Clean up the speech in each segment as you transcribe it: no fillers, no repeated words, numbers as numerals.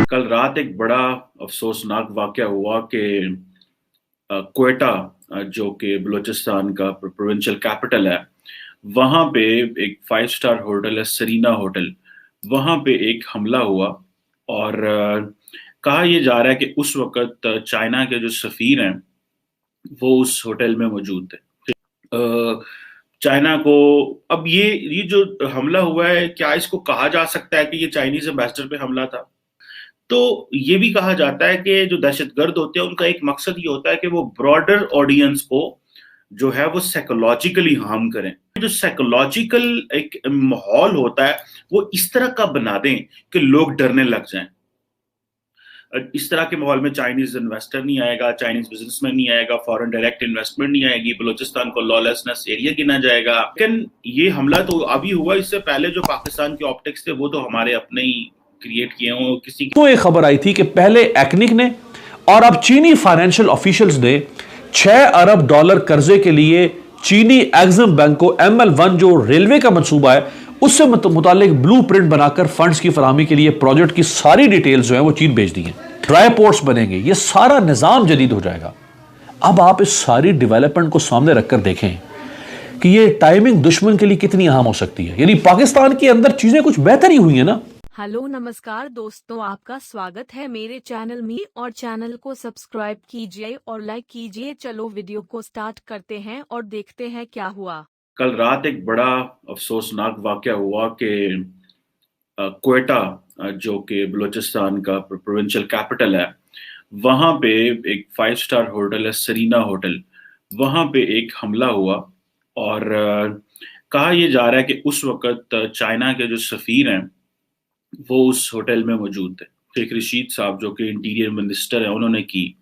कल रात एक बड़ा अफसोसनाक वाक़या हुआ कि क्वेटा जो कि बलूचिस्तान का प्रोविंशियल कैपिटल है, वहाँ पे एक 5 स्टार होटल है सरीना होटल, वहाँ पे एक हमला हुआ और कहा ये जा रहा है कि उस वक़्त चाइना के जो सफ़ीर हैं, वो उस होटल में मौजूद थे। चाइना को अब ये जो हमला हुआ है, क्या इसको कहा जा सकता है कि ये चाइनीज़ एम्बेसडर पे हमला था? तो ये भी कहा जाता है कि जो दहशतगर्द होते हैं उनका एक मकसद ये होता है कि वो ब्रॉडर ऑडियंस को जो है वो साइकोलॉजिकली हार्म करें। जो साइकोलॉजिकल एक माहौल होता है वो इस तरह का बना दें कि लोग डरने लग जाएं। इस तरह के माहौल में चाइनीज इन्वेस्टर नहीं आएगा, चाइनीज बिजनेसमैन नहीं आएगा, फॉरेन डायरेक्ट इन्वेस्टमेंट नहीं आएगी, बलूचिस्तान को लॉलेसनेस एरिया गिना जाएगा। लेकिन ये हमला तो अभी हुआ, इससे पहले जो पाकिस्तान के ऑप्टिक्स थे वो तो हमारे अपने ही क्रिएट किए हों किसी। तो एक खबर आई थी कि पहले एक्निक ने और अब चीनी फाइनेंशियल ऑफिशियल्स ने $6 अरब कर्जे के लिए चीनी एग्जिम बैंक को ML1 जो रेलवे का मंसूबा है उससे मुतालिक ब्लू प्रिंट बनाकर फंड्स की फराहमी के लिए प्रोजेक्ट की सारी डिटेल्स जो है वो चीन भेज दी हैं। ड्राई पोर्ट्स बनेंगे, ये सारा निजाम जदीद हो जाएगा। अब आप इस सारी डेवलपमेंट को सामने रखकर देखें कि ये टाइमिंग दुश्मन के लिए कितनी अहम हो सकती है। यानी पाकिस्तान के अंदर चीजें कुछ बेहतर ही हुई है ना। हेलो नमस्कार दोस्तों, आपका स्वागत है मेरे चैनल में और चैनल को सब्सक्राइब कीजिए और लाइक कीजिए। चलो वीडियो को स्टार्ट करते हैं और देखते हैं क्या हुआ। कल रात एक बड़ा अफसोसनाक वाक़या हुआ कि क्वेटा जो कि बलूचिस्तान का प्रोविंशियल कैपिटल है, वहाँ पे एक 5 स्टार होटल है सरीना होटल, वहाँ पे एक हमला हुआ और कहा ये जा रहा है कि उस वक़्त चाइना के जो सफ़ीर हैं वो उस होटल में मौजूद थे। शेख रशीद साहब जो कि इंटीरियर मिनिस्टर हैं, उन्होंने की,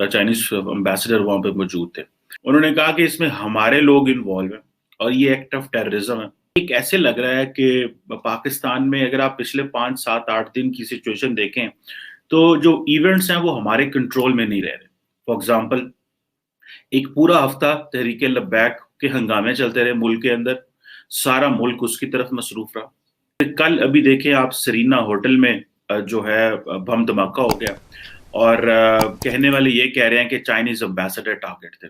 चाइनीज एम्बेसडर वहाँ पे मौजूद थे। उन्होंने कहा कि इसमें हमारे लोग इन्वॉल्व हैं और ये एक्ट ऑफ टेररिज्म है। एक ऐसे लग रहा है कि पाकिस्तान में अगर आप पिछले 5, 7, 8 दिन की सिचुएशन देखें तो जो इवेंट्स हैं वो हमारे कंट्रोल में नहीं रह रहे। फॉर एग्जाम्पल, एक पूरा हफ्ता तहरीक लब्बैक के हंगामे चलते रहे मुल्क के अंदर, सारा मुल्क उसकी तरफ मसरूफ रहा। कल अभी देखें आप, सरीना होटल में जो है बम धमाका हो गया और कहने वाले ये कह रहे हैं कि चाइनीज एम्बेसडर टारगेट थे।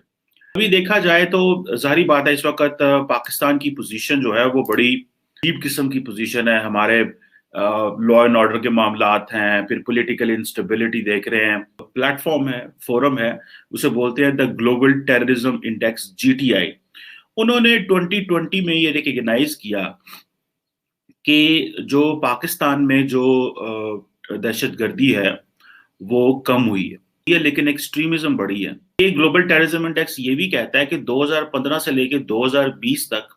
अभी देखा जाए तो जाहिर बात है इस वक्त पाकिस्तान की पोजीशन जो है वो बड़ी डीप किस्म की पोजीशन है। हमारे लॉ एंड ऑर्डर के मामलात हैं, फिर पॉलिटिकल इंस्टेबिलिटी देख रहे हैं। प्लेटफॉर्म है, फोरम है, उसे बोलते हैं the global terrorism index GTI। उन्होंने 2020 में ये रिकग्नाइज किया कि जो पाकिस्तान में जो दहशतगर्दी है वो कम हुई है, लेकिन एक्सट्रीमिज्म बढ़ी है। ये ग्लोबल टेररिज्म इंडेक्स ये भी कहता है कि 2015 से लेकर 2020 तक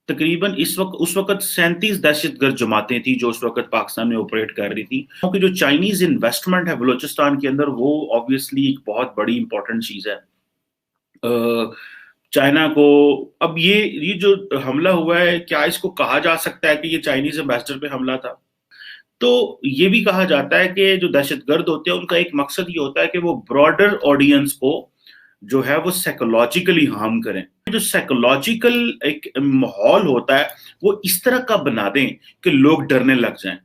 तकरीबन उस वक्त 37 दहशतगर्द जमातें थी जो उस वक्त पाकिस्तान में ऑपरेट कर रही थी। क्योंकि जो चाइनीज इन्वेस्टमेंट है बलूचिस्तान के अंदर वो ऑब्वियसली एक बहुत बड़ी इंपॉर्टेंट चीज है। चाइना को अब ये जो हमला हुआ है, क्या इसको कहा जा सकता है कि ये चाइनीज एम्बेसडर पे हमला था? तो ये भी कहा जाता है कि जो दहशतगर्द होते हैं उनका एक मकसद ये होता है कि वो ब्रॉडर ऑडियंस को जो है वो साइकोलॉजिकली हार्म करें। जो साइकोलॉजिकल एक माहौल होता है वो इस तरह का बना दें कि लोग डरने लग जाएं।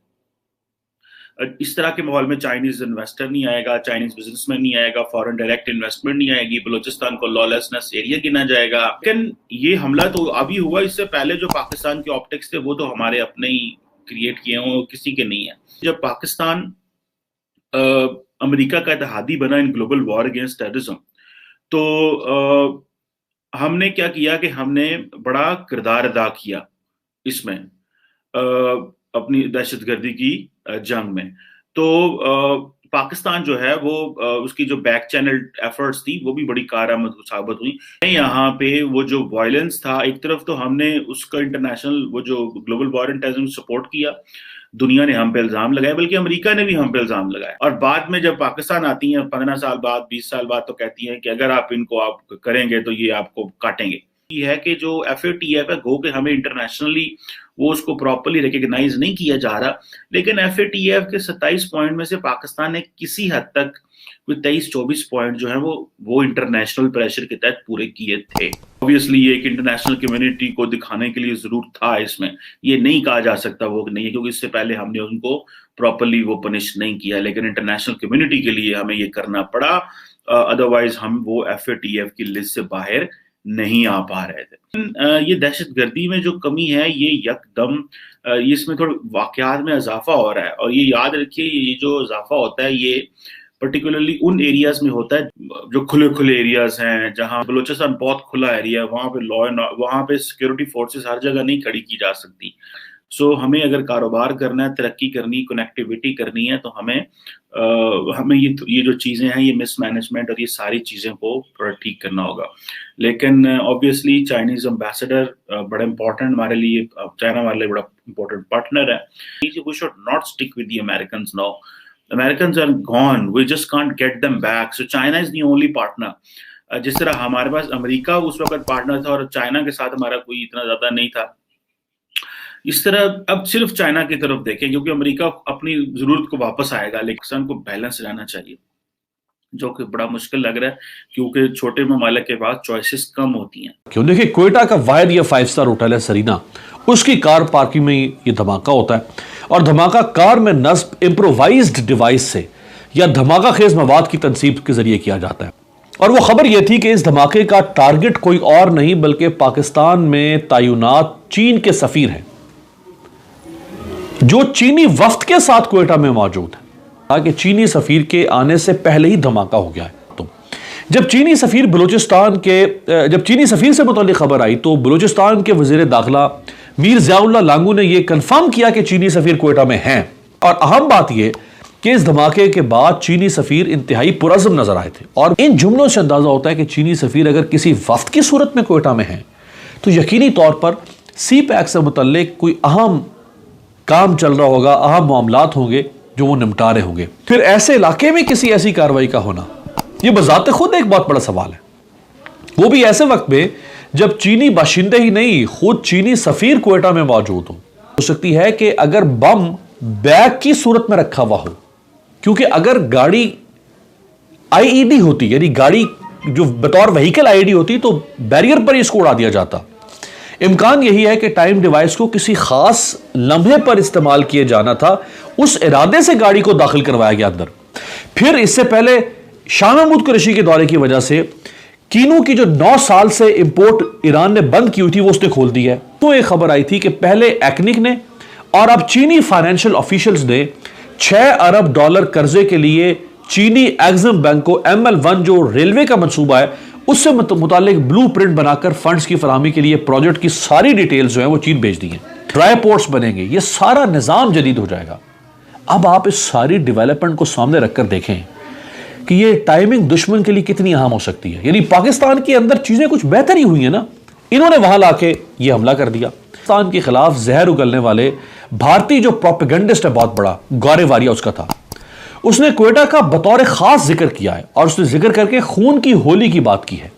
इस तरह के माहौल में चाइनीज इन्वेस्टर नहीं आएगा, चाइनीज बिजनेसमैन नहीं आएगा, फॉरेन डायरेक्ट इन्वेस्टमेंट नहीं आएगी, बलूचिस्तान को लॉलेसनेस एरिया गिना जाएगा। लेकिन ये हमला तो अभी हुआ, इससे पहले जो पाकिस्तान के ऑप्टिक्स थे वो तो हमारे अपने ही क्रिएट किए हों, किसी के नहीं है। जब पाकिस्तान अमेरिका का इत्तेहादी बना in global war against terrorism, तो हमने क्या किया कि हमने बड़ा किरदार अदा किया इसमें अपनी दहशतगर्दी की जंग में। तो पाकिस्तान जो है वो उसकी जो बैक चैनल एफर्ट्स थी वो भी बड़ी कारआमद साबित हुई। यहाँ पे वो जो वायलेंस था, एक तरफ तो हमने उसका इंटरनेशनल वो जो global war and terrorism support किया, दुनिया ने हम पे इल्जाम लगाया, बल्कि अमेरिका ने भी हम पे इल्जाम लगाया। और बाद में जब पाकिस्तान आती हैं 15 साल बाद, 20 साल बाद, तो कहती हैं कि अगर आप इनको आप करेंगे तो ये आपको काटेंगे। ये है कि जो FATF है, गो के हमें इंटरनेशनली वो उसको प्रॉपर्ली रिकग्नाइज नहीं किया जा रहा, लेकिन FATF के 27 पॉइंट में से पाकिस्तान ने किसी हद तक کوئی 23-24 پوائنٹ جو ہیں وہ انٹرنیشنل پریشر کے تحت پورے کیے تھے. obviously یہ ایک انٹرنیشنل کمیونٹی کو دکھانے کے لیے ضرور تھا اس میں, یہ نہیں کہا جا سکتا وہ نہیں ہے, کیونکہ اس سے پہلے ہم نے ان کو پراپرلی وہ پنش نہیں کیا, لیکن انٹرنیشنل کمیونٹی کے لیے ہمیں یہ کرنا پڑا, ادروائز ہم وہ FATF کی لسٹ سے باہر نہیں آ پا رہے تھے. یہ دہشت گردی میں جو کمی ہے یہ یکدم اس میں تھوڑے واقعات میں اضافہ ہو رہا ہے, اور یہ یاد رکھیے یہ جو اضافہ ہوتا ہے یہ پرٹیکولرلی ان ایریاز میں ہوتا ہے جو کھلے ایریاز ہیں, جہاں بلوچستان بہت کھلا ایریا ہے, وہاں پہ وہاں پہ سیکورٹی فورسز ہر جگہ نہیں کھڑی کی جا سکتی. سو ہمیں اگر کاروبار کرنا ہے, ترقی کرنی, کنیکٹیویٹی کرنی ہے, تو ہمیں یہ جو چیزیں ہیں, یہ مس مینجمنٹ اور یہ ساری چیزیں کو ٹھیک کرنا ہوگا. لیکن obviously چائنیز امبیسڈر بڑا امپورٹنٹ ہمارے لیے, چائنا ہمارے لیے بڑا امپورٹنٹ پارٹنر ہے. We should not stick with the Americans now. Americans are gone. We just can't get them back. So China is the only partner. جس طرح ہمارے پاس امریکہ اس وقت پارٹنر تھا اور چائنا کے ساتھ ہمارا کوئی اتنا زیادہ نہیں تھا, اس طرح اب صرف چائنا کی طرف دیکھیں, کیونکہ امریکہ اپنی ضرورت کو واپس آئے گا, لیکن پاکستان کو بیلنس رہنا چاہیے, جو کہ بڑا مشکل لگ رہا ہے کیونکہ چھوٹے ممالک کے پاس چوائسز کم ہوتی ہیں. کیوں دیکھیں کوئٹہ کا واحد یہ 5 سٹار ہوٹل ہے سرینا, اس کی کار پارکنگ میں یہ دھماکہ ہوتا ہے, اور دھماکہ کار میں نصب امپرووائزڈ ڈیوائس سے یا دھماکہ خیز مواد کی تنصیب کے ذریعے کیا جاتا ہے. اور وہ خبر یہ تھی کہ اس دھماکے کا ٹارگٹ کوئی اور نہیں بلکہ پاکستان میں تعینات چین کے سفیر ہیں, جو چینی وفد کے ساتھ کوئٹہ میں موجود ہیں. کہ چینی سفیر کے آنے سے پہلے ہی دھماکہ ہو گیا ہے. تو جب چینی سفیر سے متعلق خبر آئی تو بلوچستان کے وزیر داخلہ میر ضیاء اللہ لانگو نے یہ کنفرم کیا کہ چینی سفیر کوئٹہ میں ہیں. اور اہم بات یہ کہ اس دھماکے کے بعد چینی سفیر انتہائی پرعزم نظر آئے تھے. اور ان جملوں سے اندازہ ہوتا ہے کہ چینی سفیر اگر کسی وفد کی صورت میں کوئٹہ میں ہیں تو یقینی طور پر سی پیک سے متعلق کوئی اہم کام چل رہا ہوگا, اہم معاملات ہوں گے جو وہ نمٹا رہے ہوں گے. پھر ایسے علاقے میں کسی ایسی کارروائی کا ہونا یہ بذات خود ایک بہت بڑا سوال ہے, وہ بھی ایسے وقت میں جب چینی باشندے ہی نہیں خود چینی سفیر کوئٹہ میں موجود ہو سکتی ہے کہ اگر بم بیگ کی صورت میں رکھا ہوا ہو, کیونکہ اگر گاڑی IED ہوتی, یعنی گاڑی جو بطور وہیکل IED ہوتی, تو بیریئر پر اس کو اڑا دیا جاتا. امکان یہی ہے کہ ٹائم ڈیوائس کو کسی خاص لمحے پر استعمال کیے جانا تھا, اس ارادے سے گاڑی کو داخل کروایا گیا اندر. پھر اس سے پہلے شاہ محمود قریشی کے دورے کی وجہ سے کینو کی جو 9 سال سے امپورٹ ایران نے بند کی ہوئی تھی وہ اس نے کھول دی ہے. تو ایک خبر آئی تھی کہ پہلے ایکنک نے اور اب چینی فائنینشل آفیشلز نے $6 ارب قرضے کے لیے چینی ایگزم بینک کو ML1 جو ریلوے کا منصوبہ ہے اس سے متعلق بلو پرنٹ بنا کر فنڈز کی فراہمی کے لیے پروجیکٹ کی ساری ڈیٹیلز جو ہیں وہ چین بھیج دی ہیں. ڈرائی پورٹس بنیں گے, یہ سارا نظام جدید ہو جائے گا. اب آپ اس ساری ڈیولپمنٹ کو سامنے رکھ کر دیکھیں کہ یہ ٹائمنگ دشمن کے لیے کتنی اہم ہو سکتی ہے. یعنی پاکستان کے اندر چیزیں کچھ بہتر ہی ہوئی ہیں نا, انہوں نے وہاں لا کے یہ حملہ کر دیا. پاکستان کے خلاف زہر اگلنے والے بھارتی جو پروپیگنڈسٹ ہے بہت بڑا, گورے واریا اس کا تھا, اس نے کوئٹہ کا بطور خاص ذکر کیا ہے اور اس نے ذکر کر کے خون کی ہولی کی بات کی ہے.